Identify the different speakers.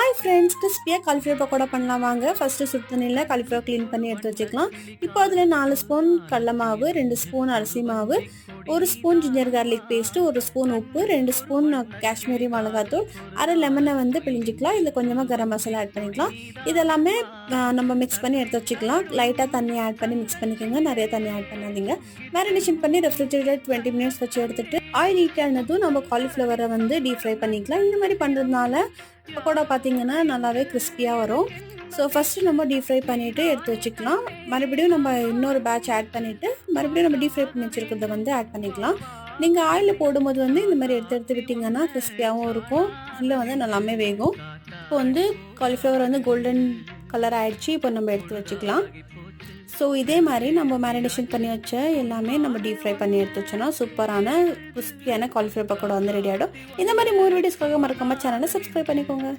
Speaker 1: Hi friends, கிறிஸ்பியாக cauliflower pakoda பண்ணலாம் வாங்க. ஃபஸ்ட்டு சுடு தண்ணியில் காலிஃப்ளவர் க்ளீன் பண்ணி எடுத்து வச்சுக்கலாம். இப்போ அதில் 4 ஸ்பூன் கடல மாவு, 2 ஸ்பூன் அரிசி மாவு, 1 spoon ginger garlic paste, 1 spoon உப்பு, 2 ஸ்பூன் காஷ்மீரி மிளகாத்தூள், அரை லெமனை வந்து பிழிஞ்சிக்கலாம். இதில் கொஞ்சமாக கரம் மசாலா ஆட் பண்ணிக்கலாம். இதெல்லாமே நம்ம மிக்ஸ் பண்ணி எடுத்து வச்சுக்கலாம். லைட்டாக தண்ணி ஆட் பண்ணி மிக்ஸ் பண்ணிக்கோங்க, நிறைய தண்ணி ஆட் பண்ணாதீங்க. மேரினேஷன் பண்ணி ரெஃப்ரிஜரேட்டர் 20 மினிட்ஸ் வச்சு எடுத்துகிட்டு ஆயில் ஹீட் ஆனதும் நம்ம காலிஃப்ளவரை வந்து டீப் ஃப்ரை பண்ணிக்கலாம். இந்த மாதிரி பண்ணுறதுனால பக்கோடா பார்த்திங்கன்னா நல்லாவே கிறிஸ்பியாக வரும். ஸோ ஃபஸ்ட்டு நம்ம டீப் ஃப்ரை பண்ணிவிட்டு எடுத்து வச்சுக்கலாம். மறுபடியும் நம்ம இன்னொரு பேட்ச் ஆட் பண்ணிவிட்டு மறுபடியும் நம்ம டீப் ஃப்ரை பண்ணி வச்சுருக்கிறத வந்து ஆட் பண்ணிக்கலாம். நீங்கள் ஆயிலில் போடும்போது வந்து இந்த மாதிரி எடுத்து விட்டிங்கன்னா கிறிஸ்பியாகவும் இருக்கும், உள்ளே வந்து நல்லாமே வேகும். இப்போ வந்து காலிஃப்ளவர் வந்து கோல்டன் கலர் ஆகிடுச்சு. இப்போ நம்ம எடுத்து வச்சுக்கலாம். ஸோ இதே மாதிரி நம்ம மேரினேஷன் பண்ணி வச்ச எல்லாமே நம்ம டீப் ஃப்ரை பண்ணி எடுத்து வச்சோன்னா சூப்பரான கிறிஸ்பியான காலிஃப்ளவர் பக்கோடா வந்து ரெடி ஆகிடும். இந்த மாதிரி 3 வீடியோஸ்க்காக மறக்காம சேனலை சப்ஸ்கிரைப் பண்ணிக்கோங்க.